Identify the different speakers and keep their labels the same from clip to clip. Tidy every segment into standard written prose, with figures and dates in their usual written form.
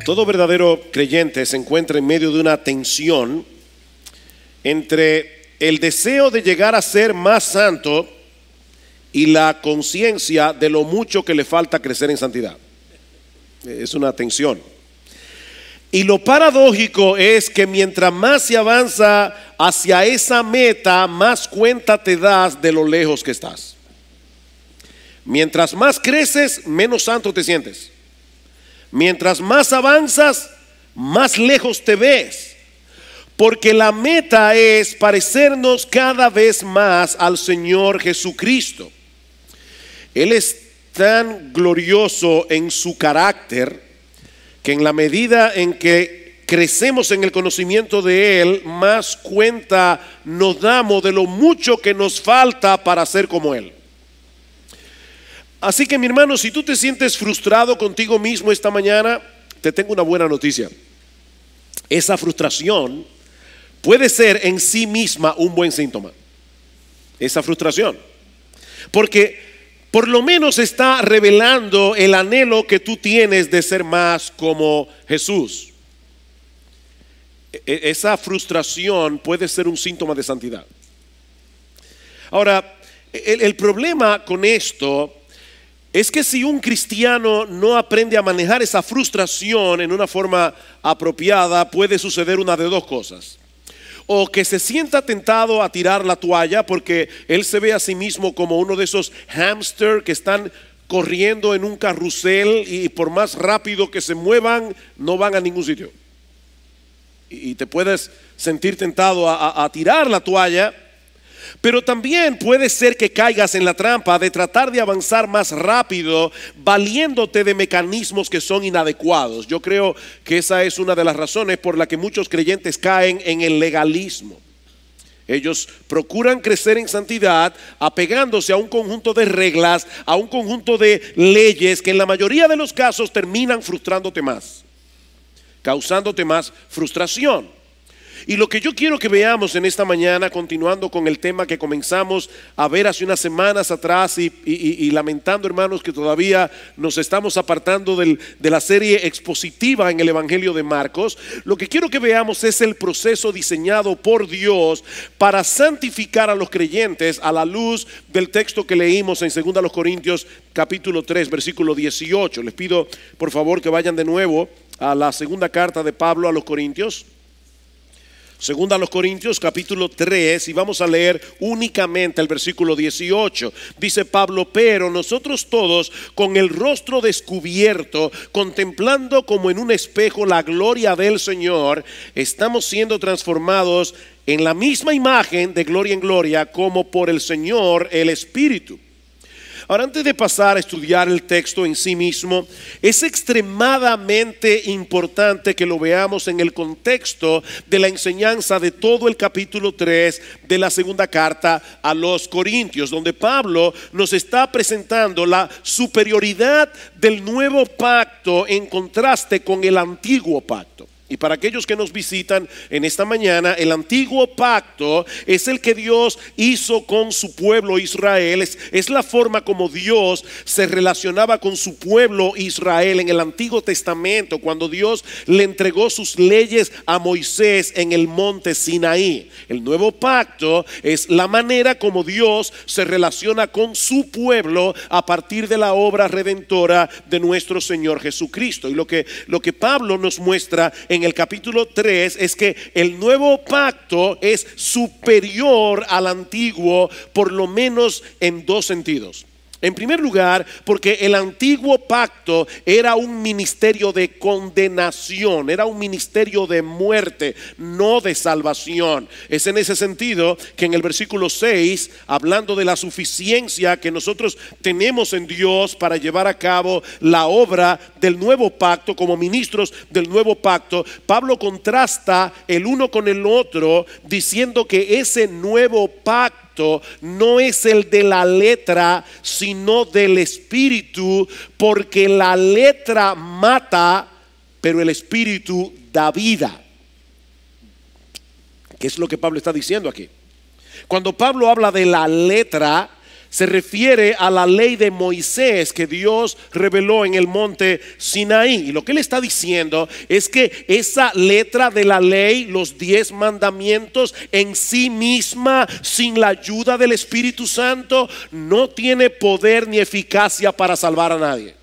Speaker 1: Todo verdadero creyente se encuentra en medio de una tensión entre el deseo de llegar a ser más santo y la conciencia de lo mucho que le falta crecer en santidad. Es una tensión. Y lo paradójico es que mientras más se avanza hacia esa meta, más cuenta te das de lo lejos que estás. Mientras más creces, menos santo te sientes. Mientras más avanzas, más lejos te ves. Porque la meta es parecernos cada vez más al Señor Jesucristo. Él es tan glorioso en su carácter que en la medida en que crecemos en el conocimiento de Él, más cuenta nos damos de lo mucho que nos falta para ser como Él. Así que, mi hermano, si tú te sientes frustrado contigo mismo esta mañana, te tengo una buena noticia. Esa frustración puede ser en sí misma un buen síntoma. Esa frustración. Porque por lo menos está revelando el anhelo que tú tienes de ser más como Jesús. Esa frustración puede ser un síntoma de santidad. Ahora, el problema con esto es que si un cristiano no aprende a manejar esa frustración en una forma apropiada, puede suceder una de dos cosas. O que se sienta tentado a tirar la toalla porque él se ve a sí mismo como uno de esos hámster que están corriendo en un carrusel y por más rápido que se muevan no van a ningún sitio. Y te puedes sentir tentado a tirar la toalla. Pero también puede ser que caigas en la trampa de tratar de avanzar más rápido valiéndote de mecanismos que son inadecuados. Yo creo que esa es una de las razones por la que muchos creyentes caen en el legalismo. Ellos procuran crecer en santidad apegándose a un conjunto de reglas, a un conjunto de leyes que en la mayoría de los casos terminan frustrándote más, causándote más frustración. Y lo que yo quiero que veamos en esta mañana, continuando con el tema que comenzamos a ver hace unas semanas atrás y lamentando, hermanos, que todavía nos estamos apartando de la serie expositiva en el Evangelio de Marcos, lo que quiero que veamos es el proceso diseñado por Dios para santificar a los creyentes a la luz del texto que leímos en 2 Corintios capítulo 3 versículo 18. Les pido por favor que vayan de nuevo a la segunda carta de Pablo a los Corintios. Segunda a los Corintios capítulo 3 y vamos a leer únicamente el versículo 18. Dice Pablo: pero nosotros todos con el rostro descubierto, contemplando como en un espejo la gloria del Señor, estamos siendo transformados en la misma imagen de gloria en gloria como por el Señor el Espíritu. Ahora, antes de pasar a estudiar el texto en sí mismo, es extremadamente importante que lo veamos en el contexto de la enseñanza de todo el capítulo 3 de la segunda carta a los Corintios, donde Pablo nos está presentando la superioridad del nuevo pacto en contraste con el antiguo pacto. Y para aquellos que nos visitan en esta mañana, el antiguo pacto es el que Dios hizo con su pueblo Israel. Es la forma como Dios se relacionaba con su pueblo Israel en el Antiguo Testamento, cuando Dios le entregó sus leyes a Moisés en el monte Sinaí. El nuevo pacto es la manera como Dios se relaciona con su pueblo a partir de la obra redentora de nuestro Señor Jesucristo. Y lo que Pablo nos muestra en el capítulo 3 es que el nuevo pacto es superior al antiguo, por lo menos en dos sentidos. En primer lugar, porque el antiguo pacto era un ministerio de condenación, era un ministerio de muerte, no de salvación. Es en ese sentido que en el versículo 6, hablando de la suficiencia que nosotros tenemos en Dios para llevar a cabo la obra del nuevo pacto, como ministros del nuevo pacto, Pablo contrasta el uno con el otro, diciendo que ese nuevo pacto no es el de la letra, sino del espíritu, porque la letra mata, pero el espíritu da vida. ¿Qué es lo que Pablo está diciendo aquí? Cuando Pablo habla de la letra, se refiere a la ley de Moisés que Dios reveló en el monte Sinaí. Y lo que él está diciendo es que esa letra de la ley, los 10 mandamientos en sí misma, sin la ayuda del Espíritu Santo, no tiene poder ni eficacia para salvar a nadie.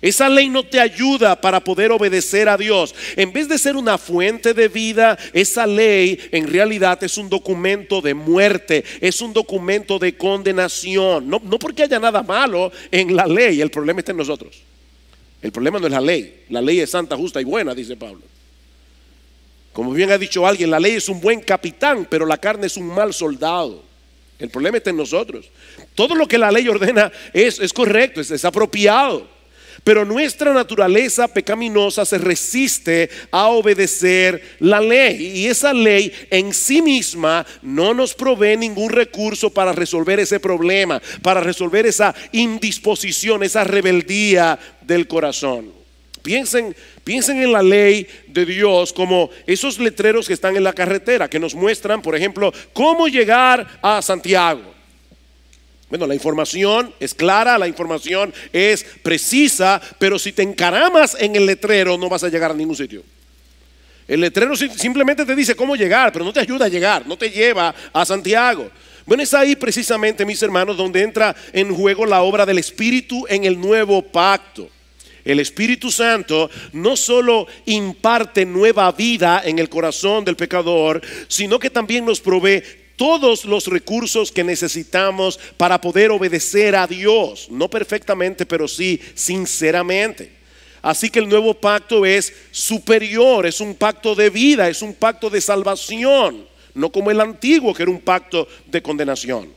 Speaker 1: Esa ley no te ayuda para poder obedecer a Dios. En vez de ser una fuente de vida, esa ley en realidad es un documento de muerte, es un documento de condenación. No porque haya nada malo en la ley, el problema está en nosotros. El problema no es la ley es santa, justa y buena, dice Pablo. Como bien ha dicho alguien, la ley es un buen capitán, pero la carne es un mal soldado. El problema está en nosotros. Todo lo que la ley ordena es correcto, es apropiado. Pero nuestra naturaleza pecaminosa se resiste a obedecer la ley. Y esa ley en sí misma no nos provee ningún recurso para resolver ese problema, para resolver esa indisposición, esa rebeldía del corazón. Piensen en la ley de Dios como esos letreros que están en la carretera, que nos muestran, por ejemplo, cómo llegar a Santiago. Bueno, la información es clara, la información es precisa, pero si te encaramas en el letrero no vas a llegar a ningún sitio. El letrero simplemente te dice cómo llegar, pero no te ayuda a llegar, no te lleva a Santiago. Bueno, es ahí precisamente, mis hermanos, donde entra en juego la obra del Espíritu en el nuevo pacto. El Espíritu Santo no solo imparte nueva vida en el corazón del pecador, sino que también nos provee todos los recursos que necesitamos para poder obedecer a Dios, no perfectamente, pero sí sinceramente. Así que el nuevo pacto es superior, es un pacto de vida, es un pacto de salvación, no como el antiguo que era un pacto de condenación.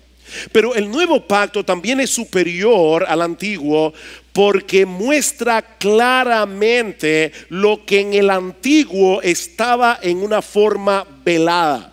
Speaker 1: Pero el nuevo pacto también es superior al antiguo porque muestra claramente lo que en el antiguo estaba en una forma velada.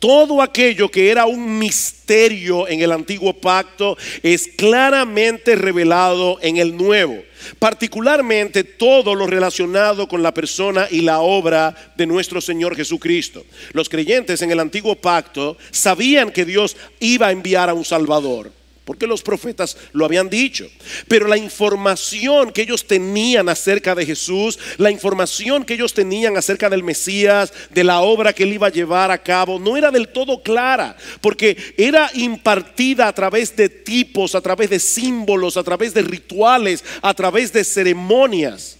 Speaker 1: Todo aquello que era un misterio en el antiguo pacto es claramente revelado en el nuevo. Particularmente todo lo relacionado con la persona y la obra de nuestro Señor Jesucristo. Los creyentes en el antiguo pacto sabían que Dios iba a enviar a un Salvador, porque los profetas lo habían dicho. Pero la información que ellos tenían acerca de Jesús, la información que ellos tenían acerca del Mesías, de la obra que él iba a llevar a cabo, no era del todo clara, porque era impartida a través de tipos, a través de símbolos, a través de rituales, a través de ceremonias.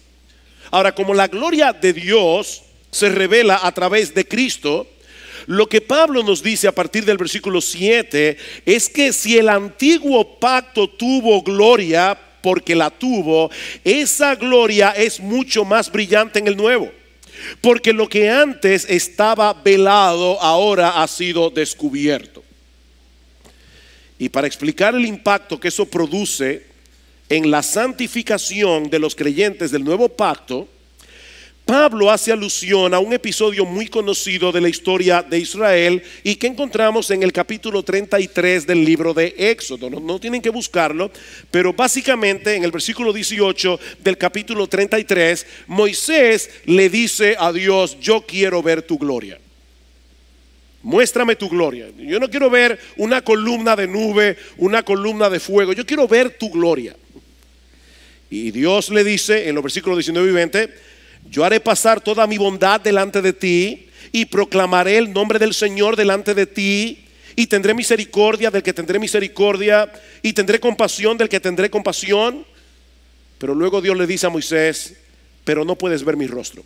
Speaker 1: Ahora, como la gloria de Dios se revela a través de Cristo, lo que Pablo nos dice a partir del versículo 7 es que si el antiguo pacto tuvo gloria, porque la tuvo, esa gloria es mucho más brillante en el nuevo. Porque lo que antes estaba velado ahora ha sido descubierto. Y para explicar el impacto que eso produce en la santificación de los creyentes del nuevo pacto, Pablo hace alusión a un episodio muy conocido de la historia de Israel y que encontramos en el capítulo 33 del libro de Éxodo. No tienen que buscarlo, pero básicamente en el versículo 18 del capítulo 33, Moisés le dice a Dios: yo quiero ver tu gloria. Muéstrame tu gloria. Yo no quiero ver una columna de nube, una columna de fuego. Yo quiero ver tu gloria. Y Dios le dice en los versículos 19 y 20: yo haré pasar toda mi bondad delante de ti y proclamaré el nombre del Señor delante de ti, y tendré misericordia del que tendré misericordia y tendré compasión del que tendré compasión. Pero luego Dios le dice a Moisés: pero no puedes ver mi rostro.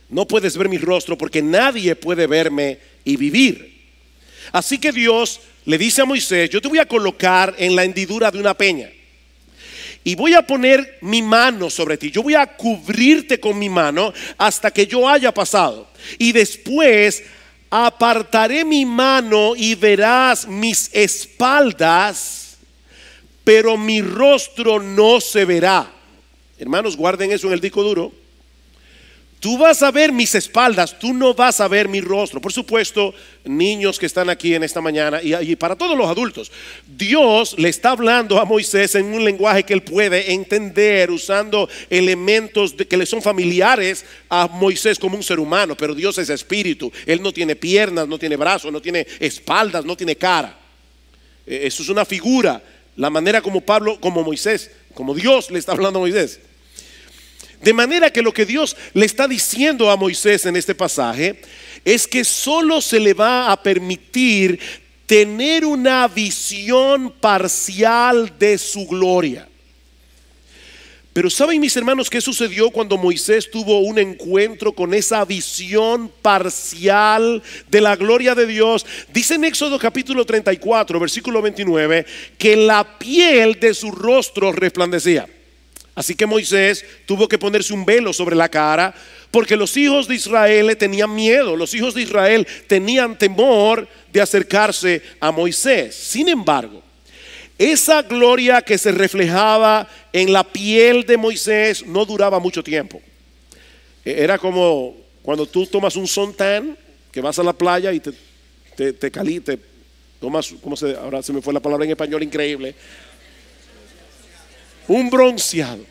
Speaker 1: No puedes ver mi rostro porque nadie puede verme y vivir. Así que Dios le dice a Moisés: yo te voy a colocar en la hendidura de una peña y voy a poner mi mano sobre ti. Yo voy a cubrirte con mi mano hasta que yo haya pasado. Y después apartaré mi mano y verás mis espaldas, pero mi rostro no se verá. Hermanos, guarden eso en el disco duro. Tú vas a ver mis espaldas, tú no vas a ver mi rostro. Por supuesto, niños que están aquí en esta mañana y para todos los adultos, Dios le está hablando a Moisés en un lenguaje que él puede entender, usando elementos que le son familiares a Moisés como un ser humano. Pero Dios es espíritu, él no tiene piernas, no tiene brazos, no tiene espaldas, no tiene cara. Eso es una figura, la manera como Moisés, como Dios le está hablando a Moisés. De manera que lo que Dios le está diciendo a Moisés en este pasaje es que solo se le va a permitir tener una visión parcial de su gloria. Pero ¿saben, mis hermanos, qué sucedió cuando Moisés tuvo un encuentro con esa visión parcial de la gloria de Dios? Dice en Éxodo capítulo 34, versículo 29, que la piel de su rostro resplandecía. Así que Moisés tuvo que ponerse un velo sobre la cara, porque los hijos de Israel le tenían miedo. Los hijos de Israel tenían temor de acercarse a Moisés. Sin embargo, esa gloria que se reflejaba en la piel de Moisés no duraba mucho tiempo. Era como cuando tú tomas un suntán, que vas a la playa y te tomas, ahora se me fue la palabra en español increíble, un bronceado.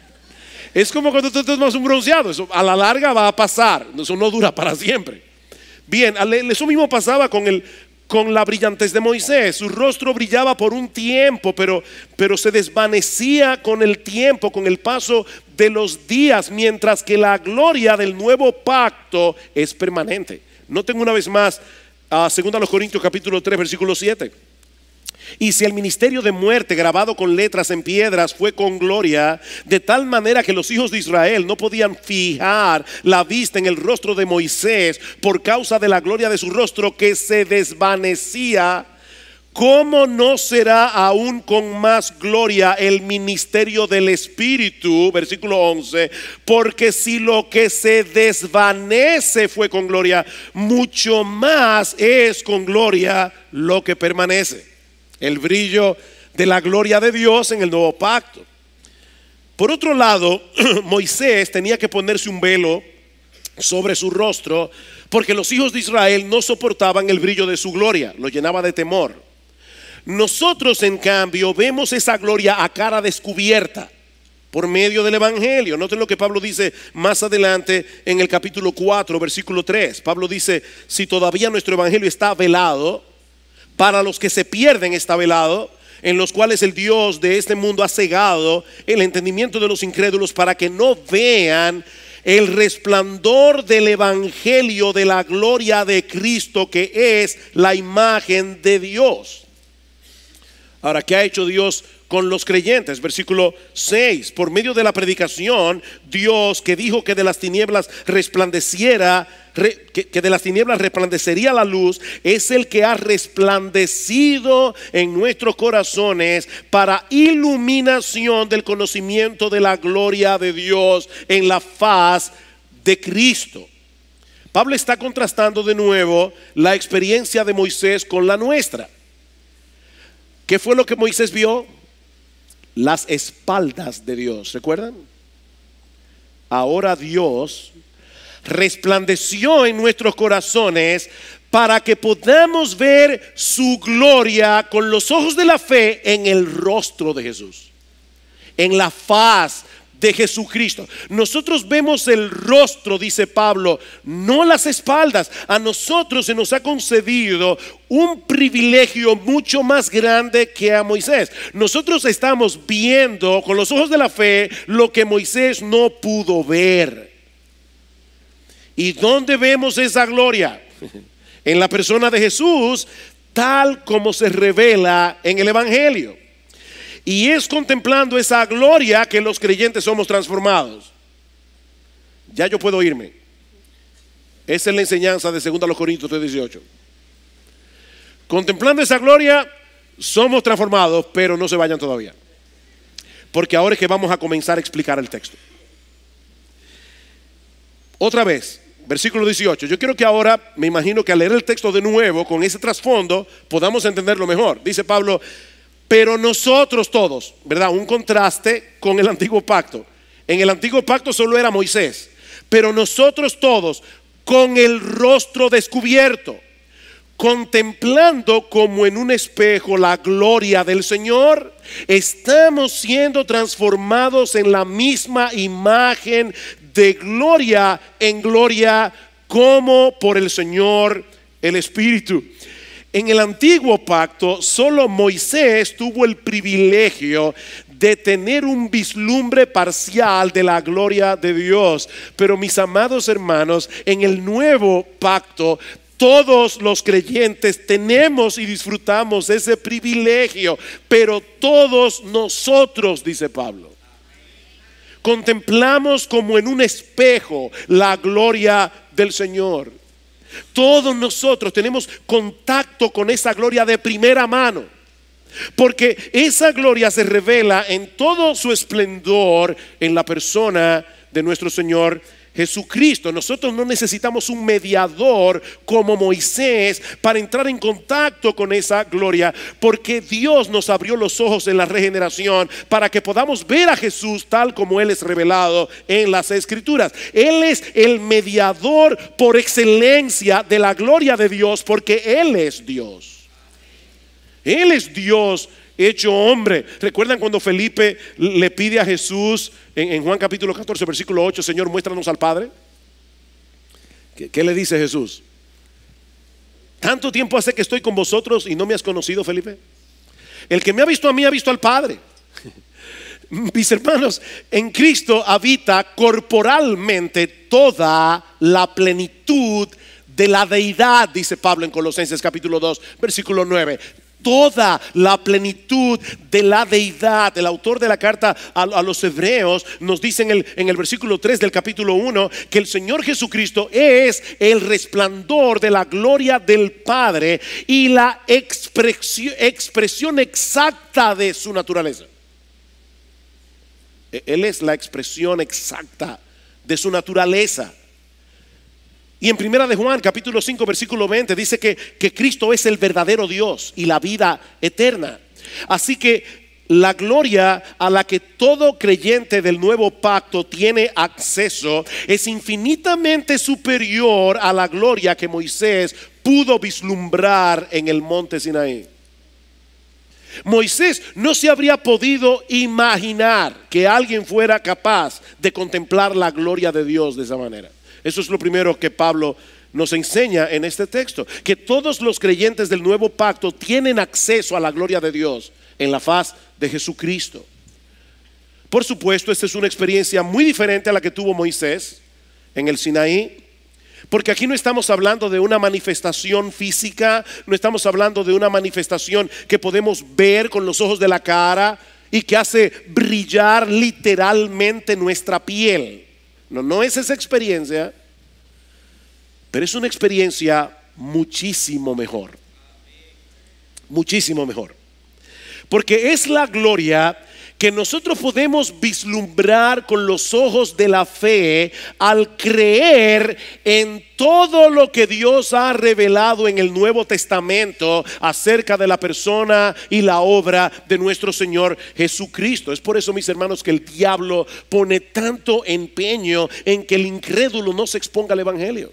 Speaker 1: Es como cuando tú tomas un bronceado, eso a la larga va a pasar, eso no dura para siempre. Bien, eso mismo pasaba con la brillantez de Moisés. Su rostro brillaba por un tiempo, pero se desvanecía con el tiempo, con el paso de los días, mientras que la gloria del nuevo pacto es permanente. Noten una vez más, 2 Corintios capítulo 3, versículo 7. Y si el ministerio de muerte grabado con letras en piedras fue con gloria, de tal manera que los hijos de Israel no podían fijar la vista en el rostro de Moisés por causa de la gloria de su rostro que se desvanecía, ¿cómo no será aún con más gloria el ministerio del Espíritu? Versículo 11. Porque si lo que se desvanece fue con gloria, mucho más es con gloria lo que permanece. El brillo de la gloria de Dios en el nuevo pacto. Por otro lado, Moisés tenía que ponerse un velo sobre su rostro porque los hijos de Israel no soportaban el brillo de su gloria, lo llenaba de temor. Nosotros, en cambio, vemos esa gloria a cara descubierta por medio del Evangelio. Noten lo que Pablo dice más adelante en el capítulo 4, versículo 3. Pablo dice: si todavía nuestro Evangelio está velado, para los que se pierden está velado, en los cuales el Dios de este mundo ha cegado el entendimiento de los incrédulos para que no vean el resplandor del Evangelio de la gloria de Cristo, que es la imagen de Dios. Ahora, ¿qué ha hecho Dios con los creyentes? Versículo 6. Por medio de la predicación, Dios, que dijo que de las tinieblas resplandeciera, que de las tinieblas resplandecería la luz, es el que ha resplandecido en nuestros corazones para iluminación del conocimiento de la gloria de Dios en la faz de Cristo. Pablo está contrastando de nuevo la experiencia de Moisés con la nuestra. ¿Qué fue lo que Moisés vio? Las espaldas de Dios, ¿recuerdan? Ahora Dios resplandeció en nuestros corazones para que podamos ver su gloria con los ojos de la fe en el rostro de Jesús, en la faz de Jesucristo. Nosotros vemos el rostro, dice Pablo, no las espaldas. A nosotros se nos ha concedido un privilegio mucho más grande que a Moisés. Nosotros estamos viendo con los ojos de la fe lo que Moisés no pudo ver. ¿Y dónde vemos esa gloria? En la persona de Jesús, tal como se revela en el Evangelio. Y es contemplando esa gloria que los creyentes somos transformados. Ya yo puedo irme. Esa es la enseñanza de 2 Corintios 3:18. Contemplando esa gloria somos transformados, pero no se vayan todavía, porque ahora es que vamos a comenzar a explicar el texto. Otra vez, versículo 18. Yo quiero que ahora, me imagino que al leer el texto de nuevo con ese trasfondo podamos entenderlo mejor. Dice Pablo: pero nosotros todos, ¿verdad? Un contraste con el antiguo pacto. En el antiguo pacto solo era Moisés, pero nosotros todos, con el rostro descubierto, contemplando como en un espejo la gloria del Señor, estamos siendo transformados en la misma imagen de gloria en gloria, como por el Señor el Espíritu. En el antiguo pacto, solo Moisés tuvo el privilegio de tener un vislumbre parcial de la gloria de Dios. Pero mis amados hermanos, en el nuevo pacto, todos los creyentes tenemos y disfrutamos ese privilegio. Pero todos nosotros, dice Pablo, contemplamos como en un espejo la gloria del Señor. Todos nosotros tenemos contacto con esa gloria de primera mano, porque esa gloria se revela en todo su esplendor en la persona de nuestro Señor Jesucristo. Nosotros no necesitamos un mediador como Moisés para entrar en contacto con esa gloria, porque Dios nos abrió los ojos en la regeneración para que podamos ver a Jesús tal como Él es revelado en las Escrituras. Él es el mediador por excelencia de la gloria de Dios, porque Él es Dios. Él es Dios hecho hombre. ¿Recuerdan cuando Felipe le pide a Jesús en Juan capítulo 14 versículo 8, Señor, muéstranos al Padre? ¿Qué le dice Jesús? ¿Tanto tiempo hace que estoy con vosotros y no me has conocido, Felipe? El que me ha visto a mí ha visto al Padre. Mis hermanos, en Cristo habita corporalmente toda la plenitud de la deidad, dice Pablo en Colosenses capítulo 2 versículo 9. Toda la plenitud de la deidad. El autor de la carta a los hebreos nos dice en el versículo 3 del capítulo 1 que el Señor Jesucristo es el resplandor de la gloria del Padre y la expresión exacta de su naturaleza. Él es la expresión exacta de su naturaleza. Y en primera de Juan capítulo 5 versículo 20 dice que Cristo es el verdadero Dios y la vida eterna. Así que la gloria a la que todo creyente del nuevo pacto tiene acceso es infinitamente superior a la gloria que Moisés pudo vislumbrar en el monte Sinaí. Moisés no se habría podido imaginar que alguien fuera capaz de contemplar la gloria de Dios de esa manera. Eso es lo primero que Pablo nos enseña en este texto, que todos los creyentes del nuevo pacto tienen acceso a la gloria de Dios en la faz de Jesucristo. Por supuesto, esta es una experiencia muy diferente a la que tuvo Moisés en el Sinaí, porque aquí no estamos hablando de una manifestación física, no estamos hablando de una manifestación que podemos ver con los ojos de la cara y que hace brillar literalmente nuestra piel. No es esa experiencia, pero es una experiencia muchísimo mejor. Muchísimo mejor. Porque es la gloria que nosotros podemos vislumbrar con los ojos de la fe al creer en todo lo que Dios ha revelado en el Nuevo Testamento acerca de la persona y la obra de nuestro Señor Jesucristo. Es por eso, mis hermanos, que el diablo pone tanto empeño en que el incrédulo no se exponga al Evangelio.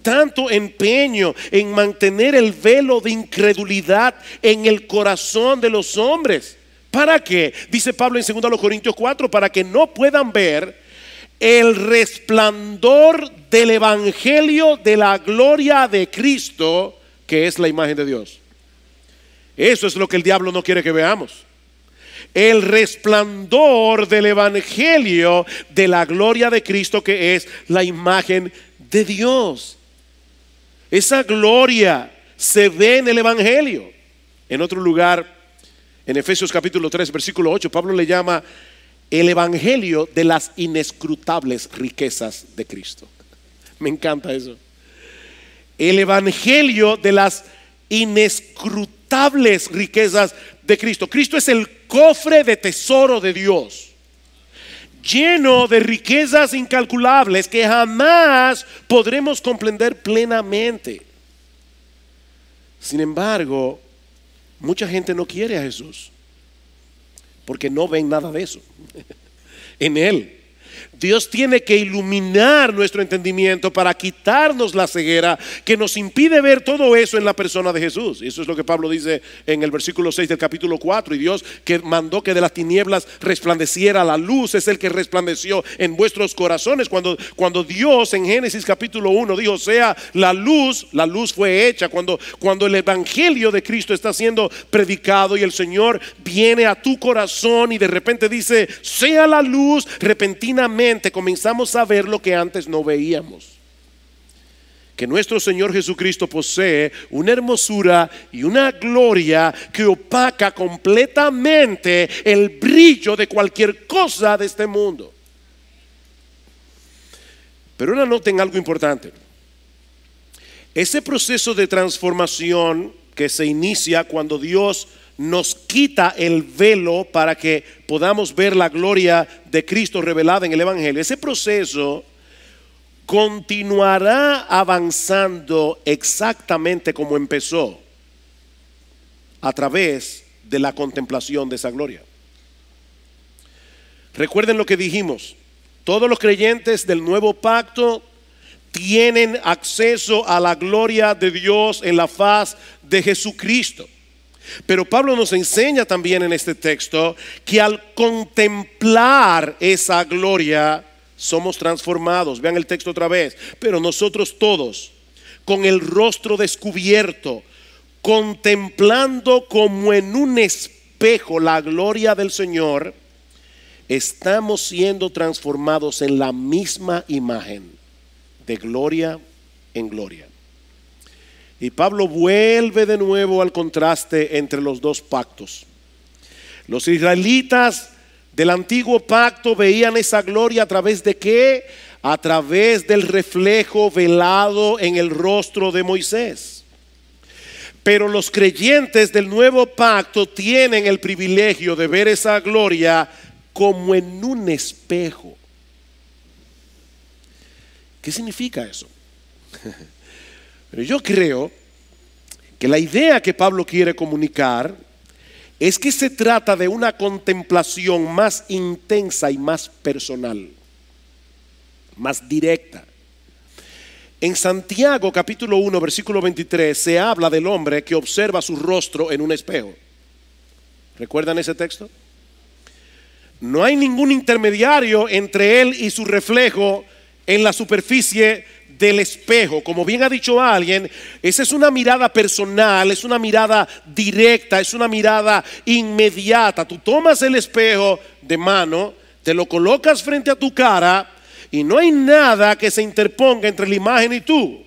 Speaker 1: Tanto empeño en mantener el velo de incredulidad en el corazón de los hombres. ¿Para qué? Dice Pablo en 2 Corintios 4, para que no puedan ver el resplandor del evangelio de la gloria de Cristo, que es la imagen de Dios. Eso es lo que el diablo no quiere que veamos. El resplandor del evangelio de la gloria de Cristo, que es la imagen de Dios. Esa gloria se ve en el evangelio. En otro lugar, en Efesios capítulo 3 versículo 8, Pablo le llama el evangelio de las inescrutables riquezas de Cristo. Me encanta eso. El evangelio de las inescrutables riquezas de Cristo. Cristo es el cofre de tesoro de Dios, lleno de riquezas incalculables que jamás podremos comprender plenamente. Sin embargo, mucha gente no quiere a Jesús porque no ven nada de eso en Él. Dios tiene que iluminar nuestro entendimiento para quitarnos la ceguera que nos impide ver todo eso en la persona de Jesús. Y eso es lo que Pablo dice en el versículo 6 del capítulo 4. Y Dios que mandó que de las tinieblas resplandeciera la luz, es el que resplandeció en vuestros corazones. Cuando Dios en Génesis capítulo 1 dijo sea la luz fue hecha. Cuando el evangelio de Cristo está siendo predicado y el Señor viene a tu corazón y de repente dice sea la luz, repentinamente comenzamos a ver lo que antes no veíamos. Que nuestro Señor Jesucristo posee una hermosura y una gloria que opaca completamente el brillo de cualquier cosa de este mundo. Pero ahora noten algo importante. Ese proceso de transformación que se inicia cuando Dios nos quita el velo para que podamos ver la gloria de Cristo revelada en el Evangelio, ese proceso continuará avanzando exactamente como empezó, a través de la contemplación de esa gloria. Recuerden lo que dijimos: todos los creyentes del nuevo pacto tienen acceso a la gloria de Dios en la faz de Jesucristo. Pero Pablo nos enseña también en este texto que al contemplar esa gloria somos transformados. Vean el texto otra vez. Pero nosotros todos, con el rostro descubierto, contemplando como en un espejo la gloria del Señor, estamos siendo transformados en la misma imagen, de gloria en gloria. Y Pablo vuelve de nuevo al contraste entre los dos pactos. Los israelitas del antiguo pacto veían esa gloria a través de ¿qué? A través del reflejo velado en el rostro de Moisés. Pero los creyentes del nuevo pacto tienen el privilegio de ver esa gloria como en un espejo. ¿Qué significa eso? Pero yo creo que la idea que Pablo quiere comunicar es que se trata de una contemplación más intensa y más personal, más directa. En Santiago capítulo 1 versículo 23 se habla del hombre que observa su rostro en un espejo. ¿Recuerdan ese texto? No hay ningún intermediario entre él y su reflejo en la superficie del espejo. Como bien ha dicho alguien, esa es una mirada personal, es una mirada directa, es una mirada inmediata. Tú tomas el espejo de mano, te lo colocas frente a tu cara y no hay nada que se interponga entre la imagen y tú.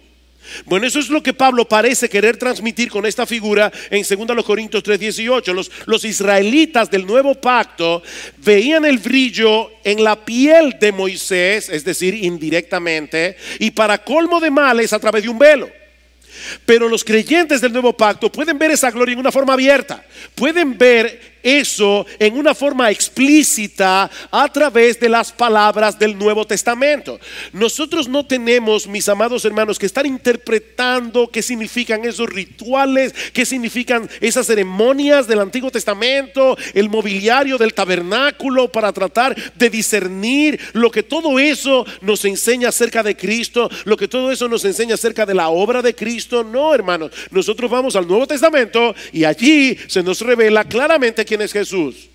Speaker 1: Bueno, eso es lo que Pablo parece querer transmitir con esta figura en 2 Corintios 3:18. Los israelitas del nuevo pacto veían el brillo en la piel de Moisés, es decir, indirectamente, y para colmo de males a través de un velo. Pero los creyentes del nuevo pacto pueden ver esa gloria en una forma abierta, pueden ver eso en una forma explícita a través de las palabras del Nuevo Testamento. Nosotros no tenemos, mis amados hermanos, que estar interpretando qué significan esos rituales, qué significan esas ceremonias del Antiguo Testamento, el mobiliario del tabernáculo, para tratar de discernir lo que todo eso nos enseña acerca de Cristo, lo que todo eso nos enseña acerca de la obra de Cristo. No, hermanos, nosotros vamos al Nuevo Testamento y allí se nos revela claramente quién es Jesús.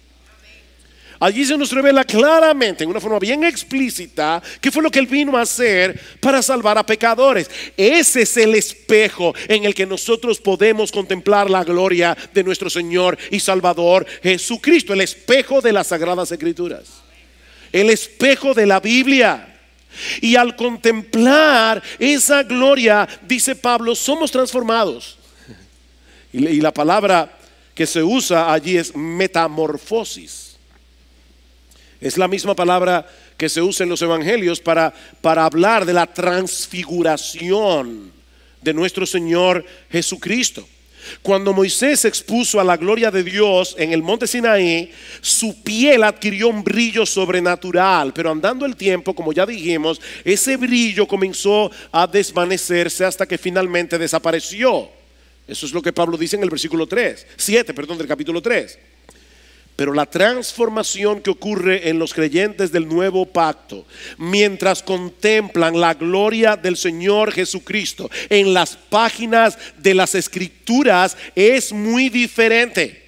Speaker 1: Allí se nos revela claramente, en una forma bien explícita, qué fue lo que Él vino a hacer para salvar a pecadores. Ese es el espejo en el que nosotros podemos contemplar la gloria de nuestro Señor y Salvador Jesucristo. El espejo de las Sagradas Escrituras, el espejo de la Biblia. Y al contemplar esa gloria, dice Pablo, somos transformados. Y la palabra que se usa allí es metamorfosis. Es la misma palabra que se usa en los evangelios para hablar de la transfiguración de nuestro Señor Jesucristo. Cuando Moisés se expuso a la gloria de Dios en el monte Sinaí, su piel adquirió un brillo sobrenatural, pero andando el tiempo, como ya dijimos, ese brillo comenzó a desvanecerse hasta que finalmente desapareció. Eso es lo que Pablo dice en el versículo 7 del capítulo 3. Pero la transformación que ocurre en los creyentes del nuevo pacto, mientras contemplan la gloria del Señor Jesucristo en las páginas de las Escrituras, es muy diferente.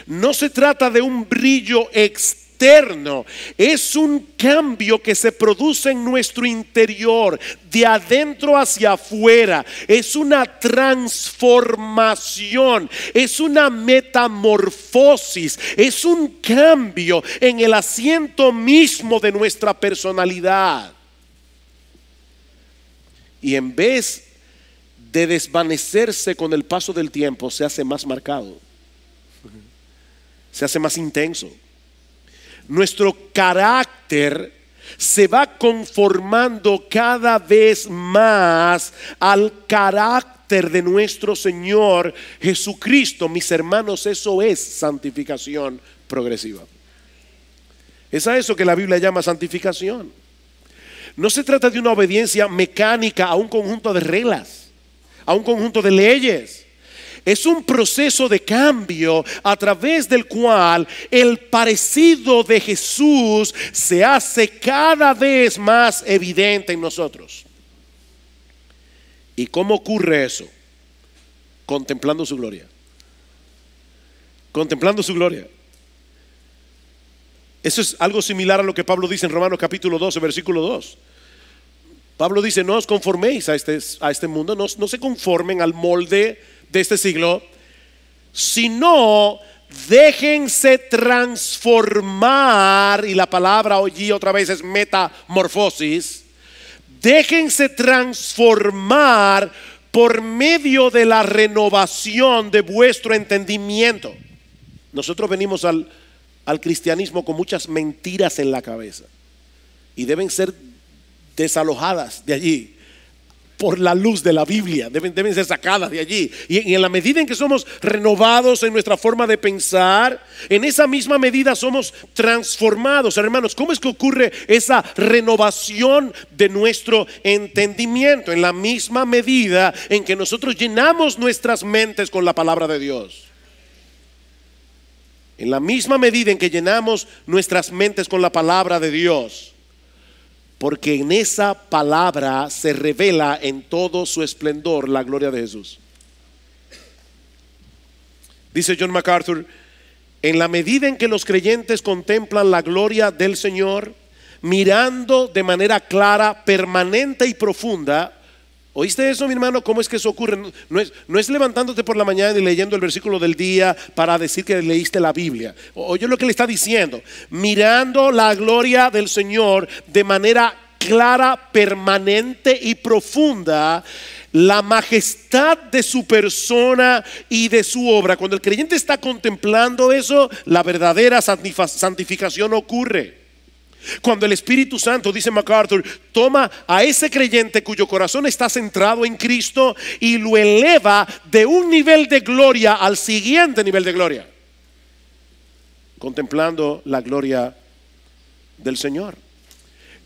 Speaker 1: No se trata de un brillo externo, es un cambio que se produce en nuestro interior, de adentro hacia afuera. Es una transformación, es una metamorfosis, es un cambio en el asiento mismo de nuestra personalidad. Y en vez de desvanecerse con el paso del tiempo, se hace más marcado, se hace más intenso. Nuestro carácter se va conformando cada vez más al carácter de nuestro Señor Jesucristo. Mis hermanos, eso es santificación progresiva. Es a eso que la Biblia llama santificación. No se trata de una obediencia mecánica a un conjunto de reglas, a un conjunto de leyes. Es un proceso de cambio a través del cual el parecido de Jesús se hace cada vez más evidente en nosotros. ¿Y cómo ocurre eso? Contemplando su gloria. Contemplando su gloria. Eso es algo similar a lo que Pablo dice en Romanos capítulo 12, versículo 2. Pablo dice: no os conforméis a este mundo, no se conformen al molde de este siglo, sino déjense transformar. Y la palabra allí otra vez es metamorfosis. Déjense transformar por medio de la renovación de vuestro entendimiento. Nosotros venimos al cristianismo con muchas mentiras en la cabeza y deben ser desalojadas de allí por la luz de la Biblia, deben ser sacadas de allí. Y en la medida en que somos renovados en nuestra forma de pensar, en esa misma medida somos transformados. Hermanos, ¿cómo es que ocurre esa renovación de nuestro entendimiento? En la misma medida en que nosotros llenamos nuestras mentes con la palabra de Dios. En la misma medida en que llenamos nuestras mentes con la palabra de Dios. Porque en esa palabra se revela en todo su esplendor la gloria de Jesús. Dice John MacArthur: en la medida en que los creyentes contemplan la gloria del Señor, mirando de manera clara, permanente y profunda. ¿Oíste eso, mi hermano? ¿Cómo es que eso ocurre? No es levantándote por la mañana y leyendo el versículo del día para decir que leíste la Biblia. Oye lo que le está diciendo: mirando la gloria del Señor de manera clara, permanente y profunda, la majestad de su persona y de su obra. Cuando el creyente está contemplando eso, la verdadera santificación ocurre. Cuando el Espíritu Santo, dice MacArthur, toma a ese creyente cuyo corazón está centrado en Cristo y lo eleva de un nivel de gloria al siguiente nivel de gloria, contemplando la gloria del Señor.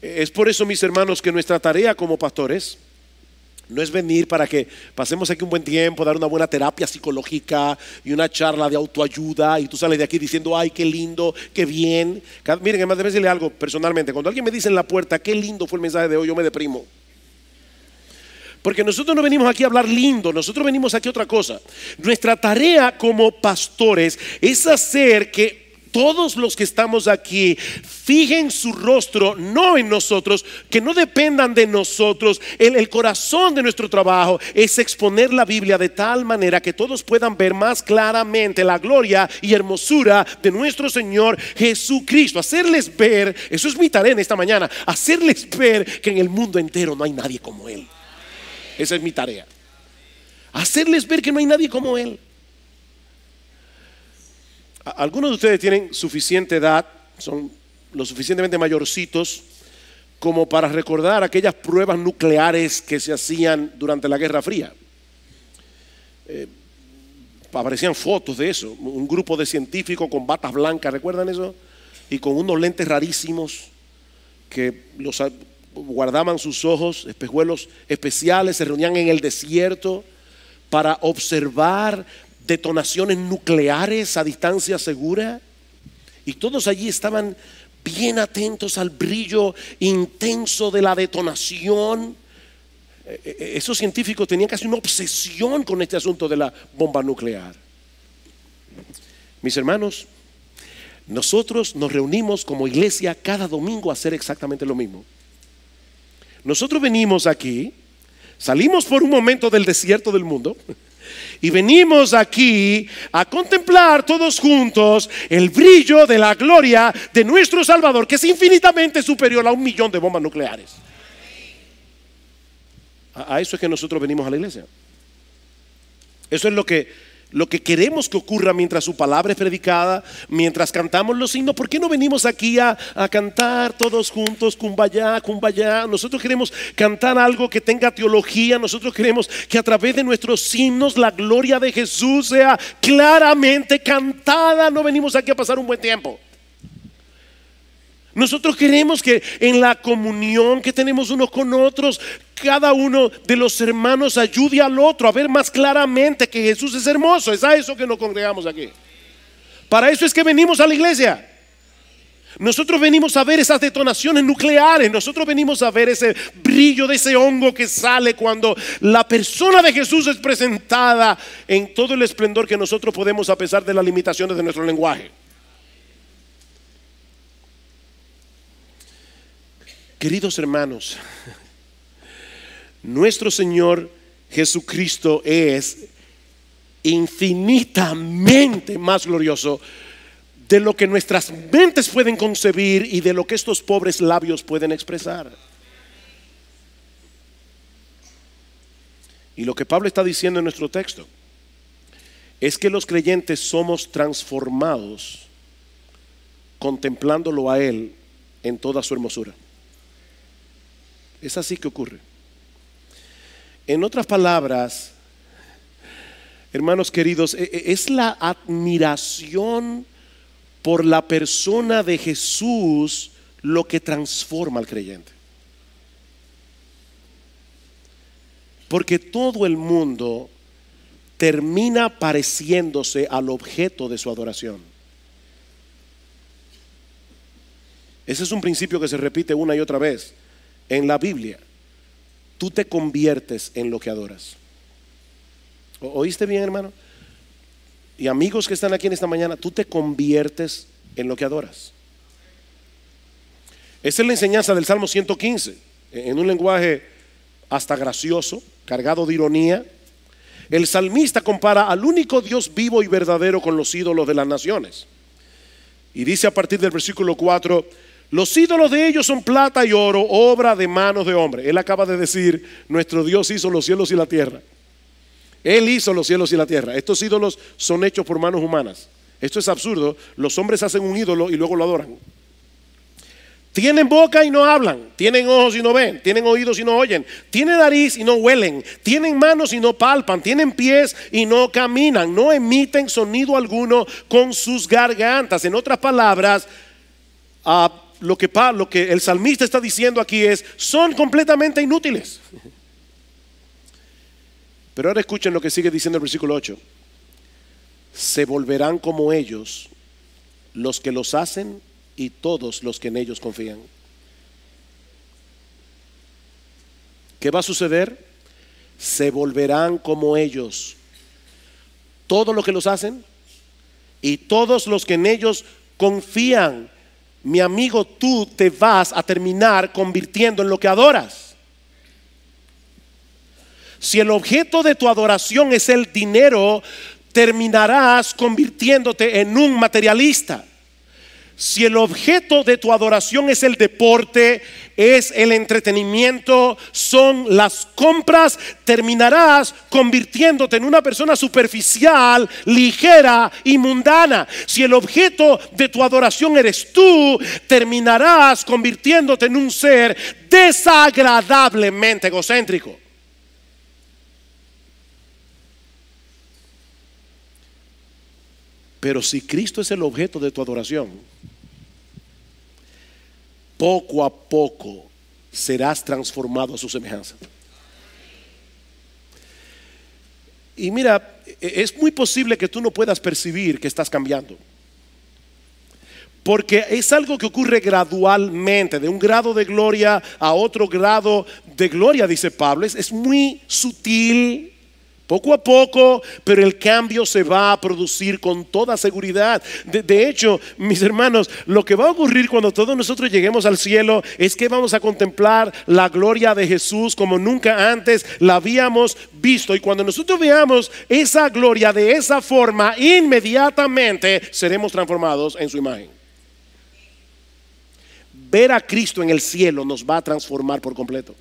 Speaker 1: Es por eso, mis hermanos, que nuestra tarea como pastores no es venir para que pasemos aquí un buen tiempo, dar una buena terapia psicológica y una charla de autoayuda y tú sales de aquí diciendo: ay, qué lindo, qué bien. Miren, además de decirle algo personalmente: cuando alguien me dice en la puerta qué lindo fue el mensaje de hoy, yo me deprimo. Porque nosotros no venimos aquí a hablar lindo, nosotros venimos aquí a otra cosa. Nuestra tarea como pastores es hacer que todos los que estamos aquí fijen su rostro no en nosotros, que no dependan de nosotros. El corazón de nuestro trabajo es exponer la Biblia de tal manera que todos puedan ver más claramente la gloria y hermosura de nuestro Señor Jesucristo. Hacerles ver, eso es mi tarea en esta mañana, hacerles ver que en el mundo entero no hay nadie como Él. Esa es mi tarea, hacerles ver que no hay nadie como Él. Algunos de ustedes tienen suficiente edad, son lo suficientemente mayorcitos como para recordar aquellas pruebas nucleares que se hacían durante la Guerra Fría. Aparecían fotos de eso, un grupo de científicos con batas blancas, ¿recuerdan eso? Y con unos lentes rarísimos que los guardaban sus ojos, espejuelos especiales, se reunían en el desierto para observar detonaciones nucleares a distancia segura. Y todos allí estaban bien atentos al brillo intenso de la detonación. Esos científicos tenían casi una obsesión con este asunto de la bomba nuclear. Mis hermanos, nosotros nos reunimos como iglesia cada domingo a hacer exactamente lo mismo. Nosotros venimos aquí, salimos por un momento del desierto del mundo y venimos aquí a contemplar todos juntos el brillo de la gloria de nuestro Salvador, que es infinitamente superior a 1 millón de bombas nucleares. A eso es que nosotros venimos a la iglesia. Eso es lo que queremos que ocurra mientras su palabra es predicada, mientras cantamos los himnos. ¿Por qué no venimos aquí a cantar todos juntos, Kumbaya, Kumbaya? Nosotros queremos cantar algo que tenga teología. Nosotros queremos que a través de nuestros himnos la gloria de Jesús sea claramente cantada. No venimos aquí a pasar un buen tiempo. Nosotros queremos que en la comunión que tenemos unos con otros, cada uno de los hermanos ayude al otro a ver más claramente que Jesús es hermoso. Es a eso que nos congregamos aquí. Para eso es que venimos a la iglesia. Nosotros venimos a ver esas detonaciones nucleares. Nosotros venimos a ver ese brillo de ese hongo que sale cuando la persona de Jesús es presentada en todo el esplendor que nosotros podemos, a pesar de las limitaciones de nuestro lenguaje. Queridos hermanos, nuestro Señor Jesucristo es infinitamente más glorioso de lo que nuestras mentes pueden concebir y de lo que estos pobres labios pueden expresar. Y lo que Pablo está diciendo en nuestro texto es que los creyentes somos transformados contemplándolo a Él en toda su hermosura. Es así que ocurre. En otras palabras, hermanos queridos, es la admiración por la persona de Jesús lo que transforma al creyente. Porque todo el mundo termina pareciéndose al objeto de su adoración. Ese es un principio que se repite una y otra vez en la Biblia. Tú te conviertes en lo que adoras. ¿Oíste bien, hermano? Y amigos que están aquí en esta mañana, tú te conviertes en lo que adoras. Esa es la enseñanza del Salmo 115, en un lenguaje hasta gracioso, cargado de ironía. El salmista compara al único Dios vivo y verdadero con los ídolos de las naciones. Y dice a partir del versículo 4: los ídolos de ellos son plata y oro, obra de manos de hombre. Él acaba de decir: nuestro Dios hizo los cielos y la tierra. Él hizo los cielos y la tierra. Estos ídolos son hechos por manos humanas. Esto es absurdo. Los hombres hacen un ídolo y luego lo adoran. Tienen boca y no hablan, tienen ojos y no ven, tienen oídos y no oyen, tienen nariz y no huelen, tienen manos y no palpan, tienen pies y no caminan, no emiten sonido alguno con sus gargantas. En otras palabras, lo que el salmista está diciendo aquí es: son completamente inútiles. Pero ahora escuchen lo que sigue diciendo el versículo 8: se volverán como ellos los que los hacen y todos los que en ellos confían. ¿Qué va a suceder? Se volverán como ellos, todos los que los hacen y todos los que en ellos confían. Mi amigo, tú te vas a terminar convirtiendo en lo que adoras. Si el objeto de tu adoración es el dinero, terminarás convirtiéndote en un materialista. Si el objeto de tu adoración es el deporte, es el entretenimiento, son las compras, terminarás convirtiéndote en una persona superficial, ligera y mundana. Si el objeto de tu adoración eres tú, terminarás convirtiéndote en un ser desagradablemente egocéntrico. Pero si Cristo es el objeto de tu adoración, poco a poco serás transformado a su semejanza. Y mira, es muy posible que tú no puedas percibir que estás cambiando. Porque es algo que ocurre gradualmente, de un grado de gloria a otro grado de gloria, dice Pablo. Es muy sutil, poco a poco, pero el cambio se va a producir con toda seguridad. De hecho, mis hermanos, lo que va a ocurrir cuando todos nosotros lleguemos al cielo es que vamos a contemplar la gloria de Jesús como nunca antes la habíamos visto. Y cuando nosotros veamos esa gloria de esa forma, inmediatamente seremos transformados en su imagen. Ver a Cristo en el cielo nos va a transformar por completo.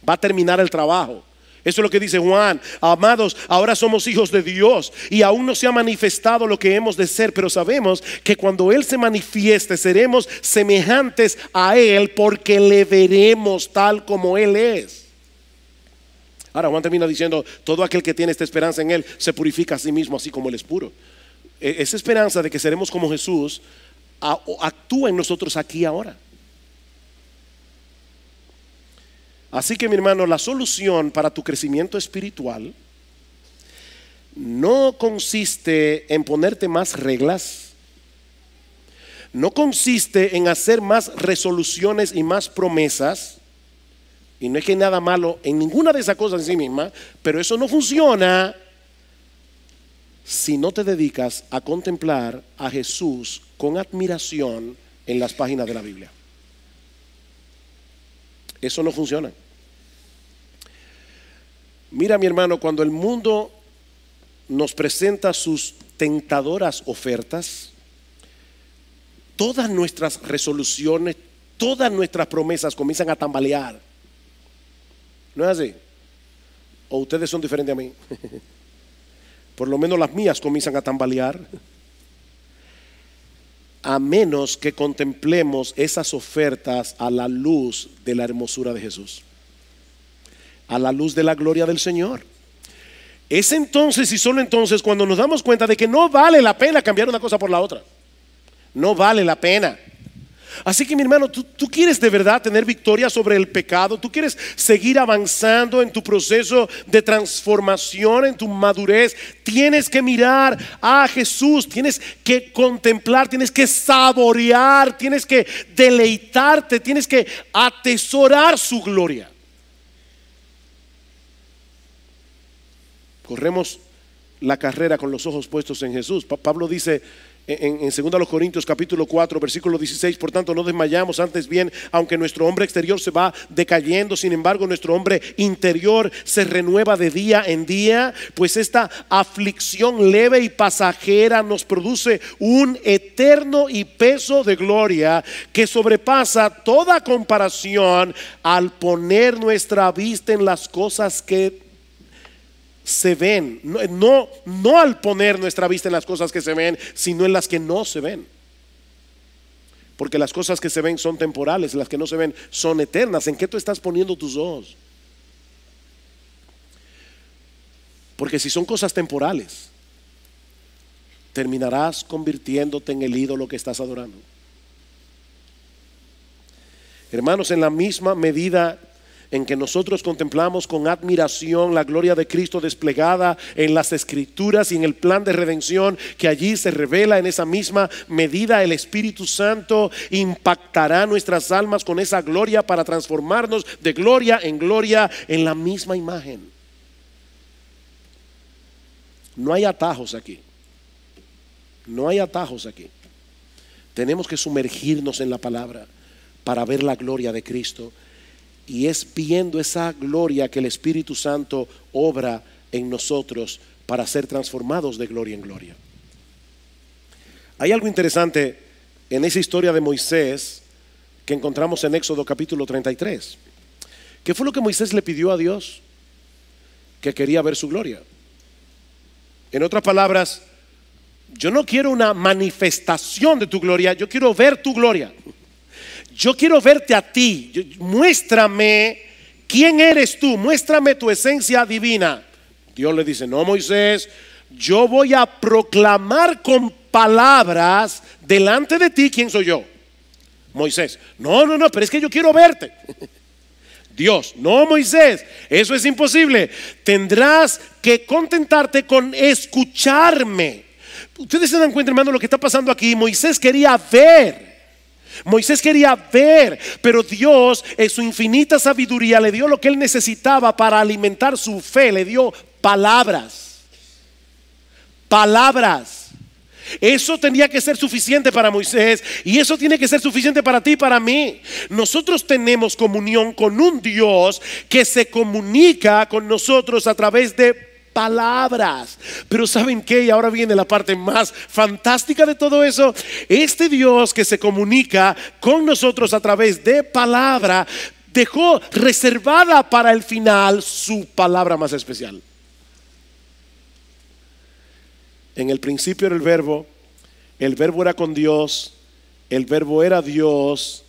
Speaker 1: Va a terminar el trabajo. Eso es lo que dice Juan. Amados, ahora somos hijos de Dios y aún no se ha manifestado lo que hemos de ser, pero sabemos que cuando Él se manifieste seremos semejantes a Él, porque le veremos tal como Él es. Ahora Juan termina diciendo: todo aquel que tiene esta esperanza en Él se purifica a sí mismo, así como Él es puro. Esa esperanza de que seremos como Jesús actúa en nosotros aquí y ahora. Así que, mi hermano, la solución para tu crecimiento espiritual no consiste en ponerte más reglas, no consiste en hacer más resoluciones y más promesas. Y no es que hay nada malo en ninguna de esas cosas en sí misma, pero eso no funciona si no te dedicas a contemplar a Jesús con admiración en las páginas de la Biblia. Eso no funciona. Mira, mi hermano, cuando el mundo nos presenta sus tentadoras ofertas, todas nuestras resoluciones, todas nuestras promesas comienzan a tambalear. ¿No es así? ¿O ustedes son diferentes a mí? Por lo menos las mías comienzan a tambalear. A menos que contemplemos esas ofertas a la luz de la hermosura de Jesús, a la luz de la gloria del Señor. Es entonces y solo entonces cuando nos damos cuenta de que no vale la pena cambiar una cosa por la otra. No vale la pena. Así que, mi hermano, tú quieres de verdad tener victoria sobre el pecado. Tú quieres seguir avanzando en tu proceso de transformación, en tu madurez. Tienes que mirar a Jesús, tienes que contemplar, tienes que saborear, tienes que deleitarte, tienes que atesorar su gloria. Corremos la carrera con los ojos puestos en Jesús. Pablo dice en 2 Corintios capítulo 4 versículo 16: por tanto no desmayamos, antes bien, aunque nuestro hombre exterior se va decayendo, sin embargo nuestro hombre interior se renueva de día en día, pues esta aflicción leve y pasajera nos produce un eterno y peso de gloria que sobrepasa toda comparación al poner nuestra vista en las cosas que se ven, no al poner nuestra vista en las cosas que se ven, sino en las que no se ven. Porque las cosas que se ven son temporales, las que no se ven son eternas. ¿En qué tú estás poniendo tus ojos? Porque si son cosas temporales, terminarás convirtiéndote en el ídolo que estás adorando. Hermanos, en la misma medida en que nosotros contemplamos con admiración la gloria de Cristo desplegada en las Escrituras y en el plan de redención que allí se revela, en esa misma medida el Espíritu Santo impactará nuestras almas con esa gloria para transformarnos de gloria en la misma imagen. No hay atajos aquí. No hay atajos aquí. Tenemos que sumergirnos en la palabra para ver la gloria de Cristo. Y es viendo esa gloria que el Espíritu Santo obra en nosotros para ser transformados de gloria en gloria. Hay algo interesante en esa historia de Moisés que encontramos en Éxodo capítulo 33. ¿Qué fue lo que Moisés le pidió a Dios? Que quería ver su gloria. En otras palabras, yo no quiero una manifestación de tu gloria, yo quiero ver tu gloria. Yo quiero verte a ti. Muéstrame quién eres tú. Muéstrame tu esencia divina. Dios le dice: no, Moisés, yo voy a proclamar con palabras delante de ti quién soy yo. Moisés: no, pero es que yo quiero verte. Dios: no, Moisés, eso es imposible. Tendrás que contentarte con escucharme. Ustedes se dan cuenta, hermano, lo que está pasando aquí. Moisés quería ver. Moisés quería ver, pero Dios en su infinita sabiduría le dio lo que él necesitaba para alimentar su fe. Le dio palabras. Palabras. Eso tenía que ser suficiente para Moisés y eso tiene que ser suficiente para ti y para mí. Nosotros tenemos comunión con un Dios que se comunica con nosotros a través de palabras. Pero ¿saben qué? Y ahora viene la parte más fantástica de todo eso. Este Dios que se comunica con nosotros a través de palabra dejó reservada para el final su palabra más especial. En el principio era el verbo era con Dios, el verbo era Dios,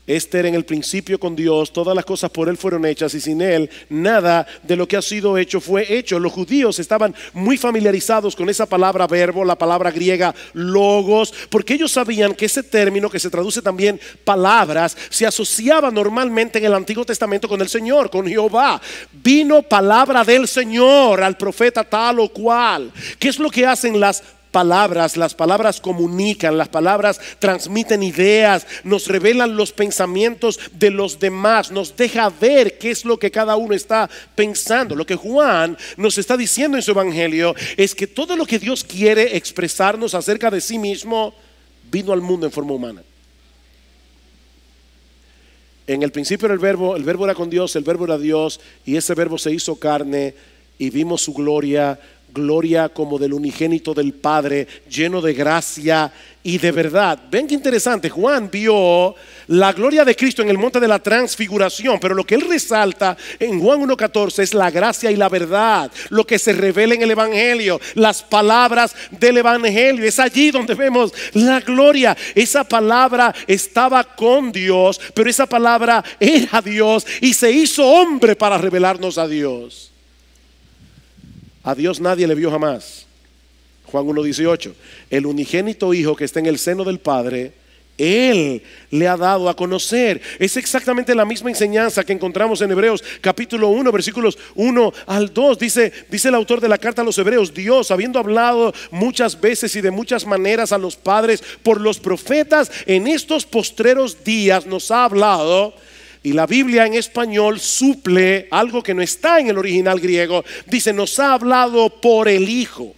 Speaker 1: este era en el principio con Dios, todas las cosas por él fueron hechas y sin él nada de lo que ha sido hecho fue hecho. Los judíos estaban muy familiarizados con esa palabra verbo, la palabra griega logos, porque ellos sabían que ese término que se traduce también palabras se asociaba normalmente en el Antiguo Testamento con el Señor, con Jehová. Vino palabra del Señor al profeta tal o cual. ¿Qué es lo que hacen las palabras? Las palabras comunican, las palabras transmiten ideas, nos revelan los pensamientos de los demás, nos deja ver qué es lo que cada uno está pensando. Lo que Juan nos está diciendo en su evangelio es que todo lo que Dios quiere expresarnos acerca de sí mismo vino al mundo en forma humana. En el principio era el verbo era con Dios, el verbo era Dios y ese verbo se hizo carne y vimos su gloria como del unigénito del Padre, lleno de gracia y de verdad. Ven qué interesante, Juan vio la gloria de Cristo en el monte de la transfiguración, pero lo que él resalta en Juan 1:14 es la gracia y la verdad, lo que se revela en el evangelio, las palabras del evangelio. Es allí donde vemos la gloria. Esa palabra estaba con Dios, pero esa palabra era Dios y se hizo hombre para revelarnos a Dios. A Dios nadie le vio jamás. Juan 1:18. El unigénito Hijo que está en el seno del Padre, Él le ha dado a conocer. Es exactamente la misma enseñanza que encontramos en Hebreos capítulo 1 versículos 1 al 2. Dice el autor de la carta a los Hebreos: Dios, habiendo hablado muchas veces y de muchas maneras a los padres por los profetas, en estos postreros días nos ha hablado. Y la Biblia en español suple algo que no está en el original griego. Dice: nos ha hablado por el Hijo.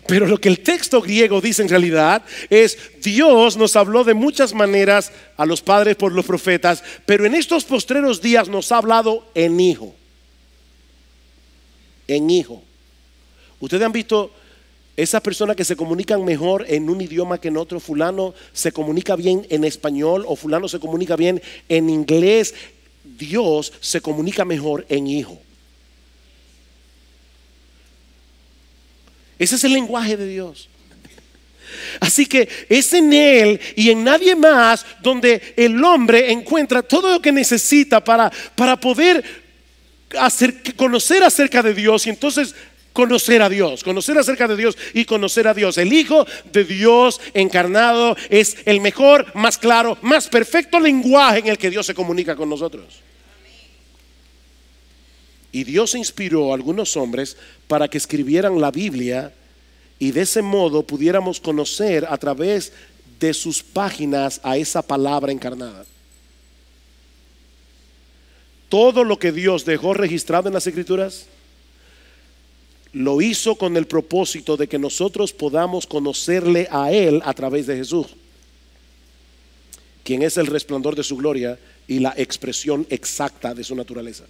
Speaker 1: Pero lo que el texto griego dice en realidad es: Dios nos habló de muchas maneras a los padres por los profetas, pero en estos postreros días nos ha hablado en Hijo. En Hijo. Ustedes han visto esas personas que se comunican mejor en un idioma que en otro. Fulano se comunica bien en español o fulano se comunica bien en inglés. Dios se comunica mejor en Hijo. Ese es el lenguaje de Dios. Así que es en Él y en nadie más donde el hombre encuentra todo lo que necesita para poder conocer acerca de Dios y entonces conocer a Dios, conocer acerca de Dios y conocer a Dios. El Hijo de Dios encarnado es el mejor, más claro, más perfecto lenguaje en el que Dios se comunica con nosotros. Y Dios inspiró a algunos hombres para que escribieran la Biblia y de ese modo pudiéramos conocer a través de sus páginas a esa palabra encarnada. Todo lo que Dios dejó registrado en las Escrituras lo hizo con el propósito de que nosotros podamos conocerle a Él a través de Jesús, quien es el resplandor de su gloria y la expresión exacta de su naturaleza.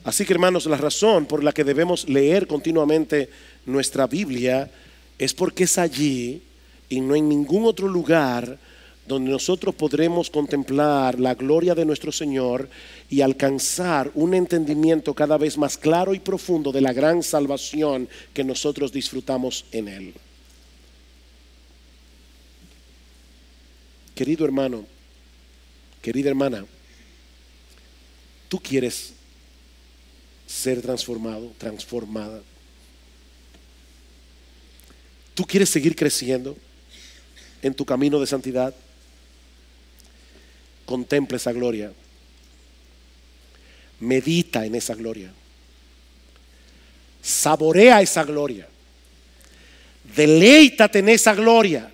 Speaker 1: Así que, hermanos, la razón por la que debemos leer continuamente nuestra Biblia es porque es allí y no en ningún otro lugar donde nosotros podremos contemplar la gloria de nuestro Señor y alcanzar un entendimiento cada vez más claro y profundo de la gran salvación que nosotros disfrutamos en Él. Querido hermano, querida hermana, ¿tú quieres ser transformado, transformada? ¿Tú quieres seguir creciendo en tu camino de santidad? Contempla esa gloria. Medita en esa gloria. Saborea esa gloria. Deleítate en esa gloria.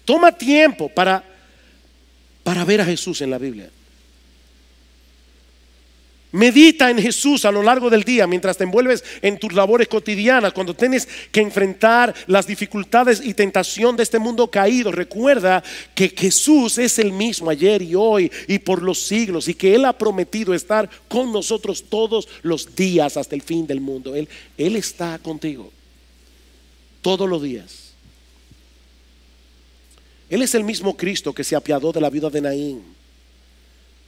Speaker 1: Toma tiempo para ver a Jesús en la Biblia. Medita en Jesús a lo largo del día mientras te envuelves en tus labores cotidianas, cuando tienes que enfrentar las dificultades y tentación de este mundo caído. Recuerda que Jesús es el mismo ayer y hoy y por los siglos, y que Él ha prometido estar con nosotros todos los días hasta el fin del mundo. Él está contigo todos los días. Él es el mismo Cristo que se apiadó de la viuda de Naín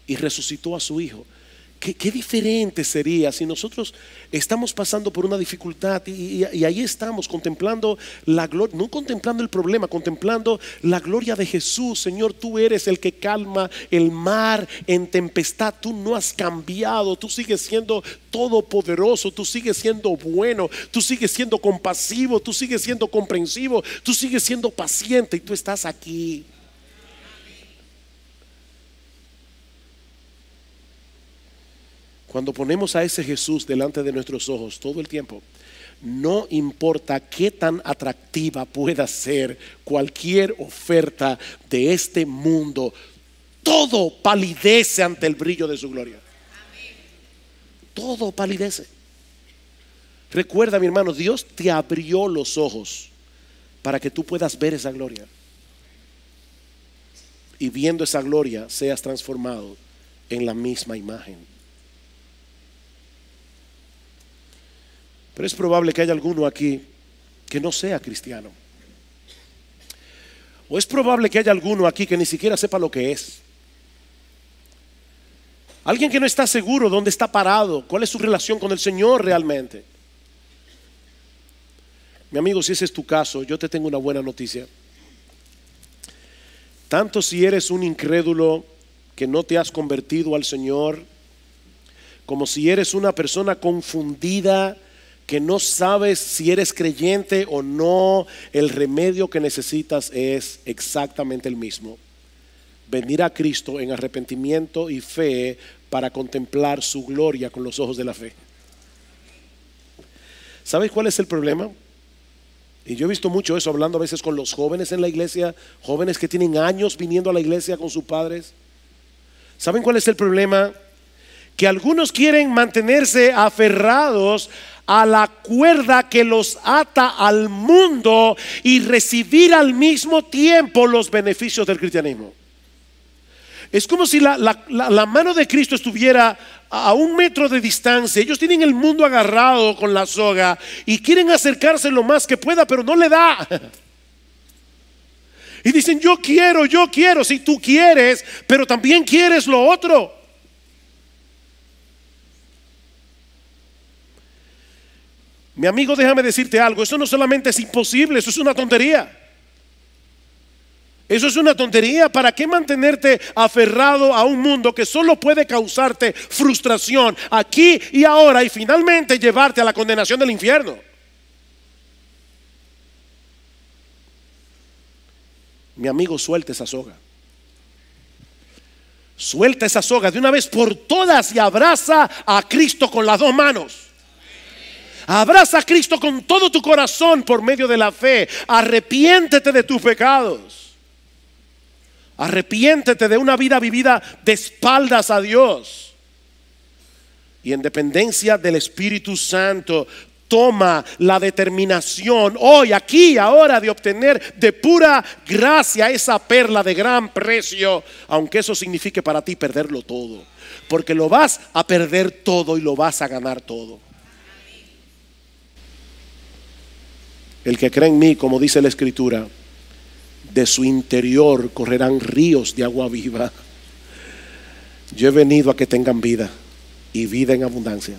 Speaker 1: y resucitó a su hijo. Qué diferente sería si nosotros estamos pasando por una dificultad y ahí estamos contemplando la gloria, no contemplando el problema, contemplando la gloria de Jesús. Señor, tú eres el que calma el mar en tempestad. Tú no has cambiado, tú sigues siendo todopoderoso, tú sigues siendo bueno, tú sigues siendo compasivo, tú sigues siendo comprensivo, tú sigues siendo paciente, y tú estás aquí. Cuando ponemos a ese Jesús delante de nuestros ojos todo el tiempo, no importa qué tan atractiva pueda ser cualquier oferta de este mundo, todo palidece ante el brillo de su gloria. Todo palidece. Recuerda, mi hermano, Dios te abrió los ojos para que tú puedas ver esa gloria, y viendo esa gloria seas transformado en la misma imagen. Pero es probable que haya alguno aquí que no sea cristiano. O es probable que haya alguno aquí que ni siquiera sepa lo que es. Alguien que no está seguro dónde está parado, cuál es su relación con el Señor realmente. Mi amigo, si ese es tu caso, yo te tengo una buena noticia. Tanto si eres un incrédulo que no te has convertido al Señor, como si eres una persona confundida que no sabes si eres creyente o no, el remedio que necesitas es exactamente el mismo: venir a Cristo en arrepentimiento y fe para contemplar su gloria con los ojos de la fe. ¿Sabes cuál es el problema? Y yo he visto mucho eso hablando a veces con los jóvenes en la iglesia, jóvenes que tienen años viniendo a la iglesia con sus padres. ¿Saben cuál es el problema? Que algunos quieren mantenerse aferrados a la cuerda que los ata al mundo y recibir al mismo tiempo los beneficios del cristianismo. Es como si la mano de Cristo estuviera a 1 metro de distancia. Ellos tienen el mundo agarrado con la soga y quieren acercarse lo más que pueda, pero no le da. Y dicen: yo quiero, si tú quieres, pero también quieres lo otro. Mi amigo, déjame decirte algo: eso no solamente es imposible, eso es una tontería. Eso es una tontería. ¿Para qué mantenerte aferrado a un mundo que solo puede causarte frustración aquí y ahora, y finalmente llevarte a la condenación del infierno? Mi amigo, suelta esa soga. Suelta esa soga de una vez por todas y abraza a Cristo con las 2 manos. Abraza a Cristo con todo tu corazón por medio de la fe. Arrepiéntete de tus pecados. Arrepiéntete de una vida vivida de espaldas a Dios. Y en dependencia del Espíritu Santo, toma la determinación hoy, aquí y ahora, de obtener de pura gracia esa perla de gran precio, aunque eso signifique para ti perderlo todo. Porque lo vas a perder todo y lo vas a ganar todo. El que cree en mí, como dice la Escritura, de su interior correrán ríos de agua viva. Yo he venido a que tengan vida, y vida en abundancia.